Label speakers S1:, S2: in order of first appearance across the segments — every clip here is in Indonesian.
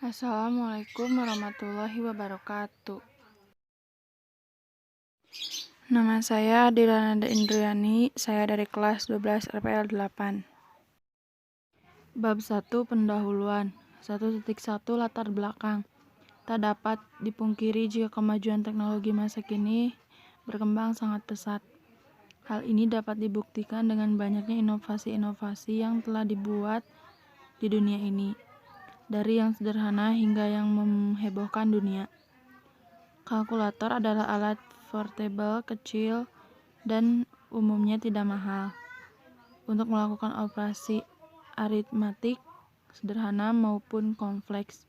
S1: Assalamualaikum warahmatullahi wabarakatuh. Nama saya Dilananda Indriani, saya dari kelas 12 RPL 8. Bab 1 Pendahuluan 1.1 Latar belakang. Tak dapat dipungkiri jika kemajuan teknologi masa kini berkembang sangat pesat. Hal ini dapat dibuktikan dengan banyaknya inovasi-inovasi yang telah dibuat di dunia ini, dari yang sederhana hingga yang menghebohkan dunia. Kalkulator adalah alat portable kecil dan umumnya tidak mahal untuk melakukan operasi aritmatik sederhana maupun kompleks.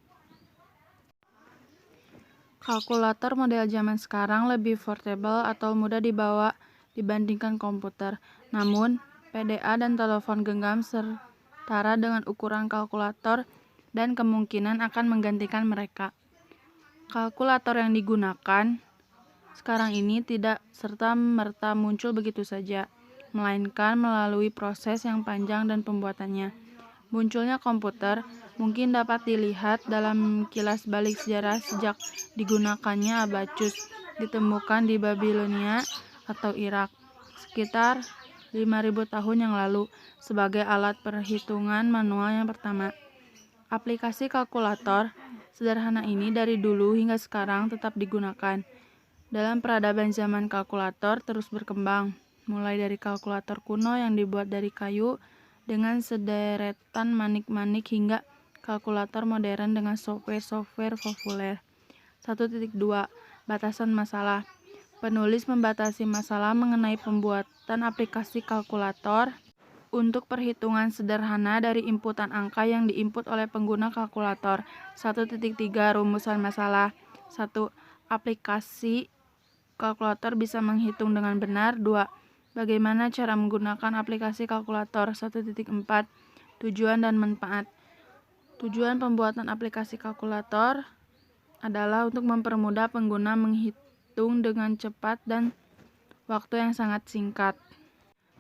S1: Kalkulator model zaman sekarang lebih portable atau mudah dibawa dibandingkan komputer. Namun, PDA dan telepon genggam setara dengan ukuran kalkulator dan kemungkinan akan menggantikan mereka. Kalkulator yang digunakan sekarang ini tidak serta-merta muncul begitu saja, melainkan melalui proses yang panjang dan pembuatannya. Munculnya komputer mungkin dapat dilihat dalam kilas balik sejarah sejak digunakannya abacus ditemukan di Babilonia atau Irak sekitar 5.000 tahun yang lalu sebagai alat perhitungan manual yang pertama. Aplikasi kalkulator sederhana ini dari dulu hingga sekarang tetap digunakan. Dalam peradaban zaman kalkulator terus berkembang, mulai dari kalkulator kuno yang dibuat dari kayu dengan sederetan manik-manik hingga kalkulator modern dengan software-software populer. 1.2 Batasan masalah. Penulis membatasi masalah mengenai pembuatan aplikasi kalkulator untuk perhitungan sederhana dari inputan angka yang diinput oleh pengguna kalkulator. 1.3 Rumusan masalah. 1. Aplikasi kalkulator bisa menghitung dengan benar. 2. Bagaimana cara menggunakan aplikasi kalkulator. 1.4 Tujuan dan manfaat. Tujuan pembuatan aplikasi kalkulator adalah untuk mempermudah pengguna menghitung dengan cepat dan waktu yang sangat singkat.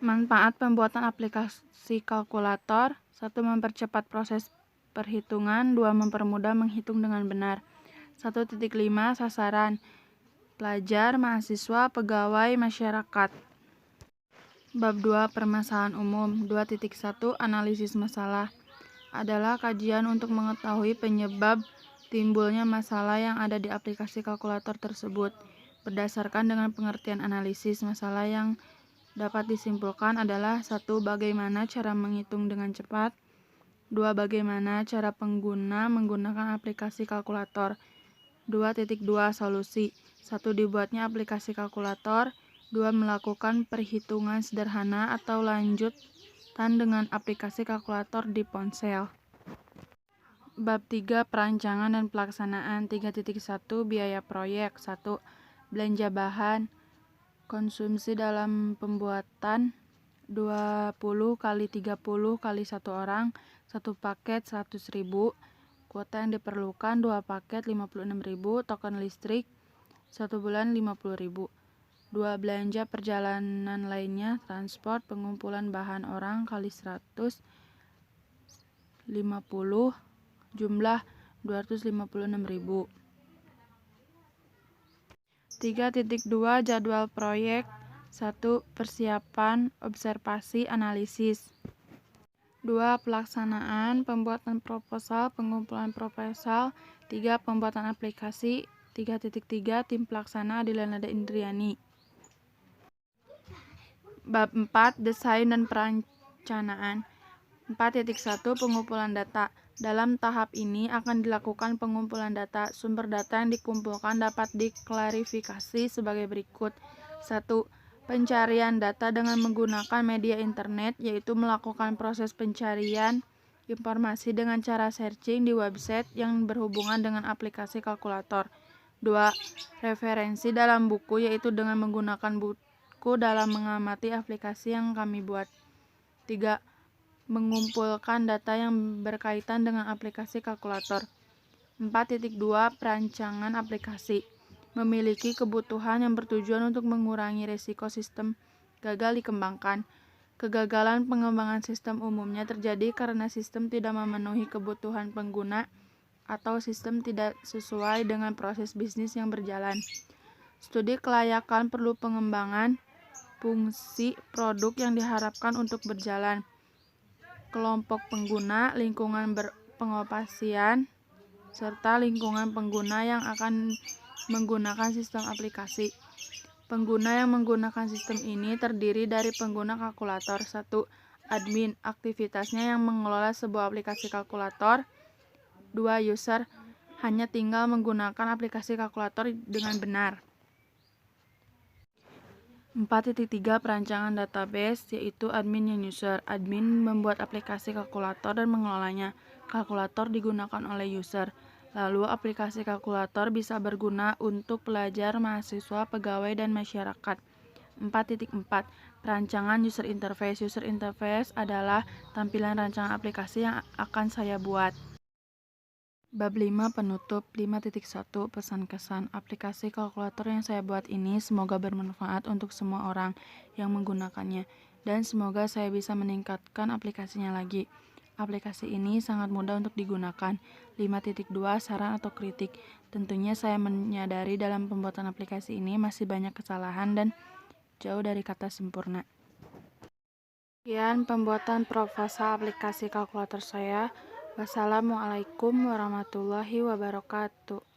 S1: Manfaat pembuatan aplikasi kalkulator. 1. Mempercepat proses perhitungan. 2. Mempermudah menghitung dengan benar. 1.5 Sasaran. Pelajar, mahasiswa, pegawai, masyarakat. Bab 2 Permasalahan umum. 2.1 Analisis masalah. Adalah kajian untuk mengetahui penyebab timbulnya masalah yang ada di aplikasi kalkulator tersebut. Berdasarkan dengan pengertian analisis masalah yang dapat disimpulkan adalah 1. Bagaimana cara menghitung dengan cepat. 2. Bagaimana cara pengguna menggunakan aplikasi kalkulator. 2.2 Solusi. 1. Dibuatnya aplikasi kalkulator. 2. Melakukan perhitungan sederhana atau lanjutan dengan aplikasi kalkulator di ponsel. Bab 3 Perancangan dan pelaksanaan. 3.1 Biaya proyek. 1. Belanja bahan. Konsumsi dalam pembuatan 20 kali 30 kali 1 orang, 1 paket 100.000. Kuota yang diperlukan 2 paket 56.000, token listrik 1 bulan 50.000. 2. Belanja perjalanan lainnya, transport, pengumpulan bahan orang kali 150, jumlah 256.000. 3.2 Jadwal proyek. 1. Persiapan, observasi, analisis. 2. Pelaksanaan, pembuatan proposal, pengumpulan proposal. 3. Pembuatan aplikasi. 3.3 Tim pelaksana Dilananda Indriani. Bab 4 Desain dan perencanaan. 4.1 Pengumpulan data. Dalam tahap ini akan dilakukan pengumpulan data. Sumber data yang dikumpulkan dapat diklarifikasi sebagai berikut. 1. Pencarian data dengan menggunakan media internet, yaitu melakukan proses pencarian informasi dengan cara searching di website yang berhubungan dengan aplikasi kalkulator. 2. Referensi dalam buku, yaitu dengan menggunakan buku dalam mengamati aplikasi yang kami buat. 3. Mengumpulkan data yang berkaitan dengan aplikasi kalkulator. 4.2 Perancangan aplikasi. Memiliki kebutuhan yang bertujuan untuk mengurangi risiko sistem gagal dikembangkan. Kegagalan pengembangan sistem umumnya terjadi karena sistem tidak memenuhi kebutuhan pengguna atau sistem tidak sesuai dengan proses bisnis yang berjalan. Studi kelayakan perlu pengembangan fungsi produk yang diharapkan untuk berjalan, kelompok pengguna, lingkungan pengoperasian, serta lingkungan pengguna yang akan menggunakan sistem aplikasi. Pengguna yang menggunakan sistem ini terdiri dari pengguna kalkulator. 1. Admin, aktivitasnya yang mengelola sebuah aplikasi kalkulator. 2. User, hanya tinggal menggunakan aplikasi kalkulator dengan benar. 4.3 Perancangan database, yaitu admin dan user. Admin membuat aplikasi kalkulator dan mengelolanya. Kalkulator digunakan oleh user. Lalu aplikasi kalkulator bisa berguna untuk pelajar, mahasiswa, pegawai, dan masyarakat. 4.4 Perancangan user interface. User interface adalah tampilan rancangan aplikasi yang akan saya buat. Bab 5 penutup. 5.1 Pesan kesan. Aplikasi kalkulator yang saya buat ini semoga bermanfaat untuk semua orang yang menggunakannya, dan semoga saya bisa meningkatkan aplikasinya lagi. Aplikasi ini sangat mudah untuk digunakan. 5.2 Saran atau kritik. Tentunya saya menyadari dalam pembuatan aplikasi ini masih banyak kesalahan dan jauh dari kata sempurna. Sekian pembuatan proposal aplikasi kalkulator saya. Wassalamualaikum warahmatullahi wabarakatuh.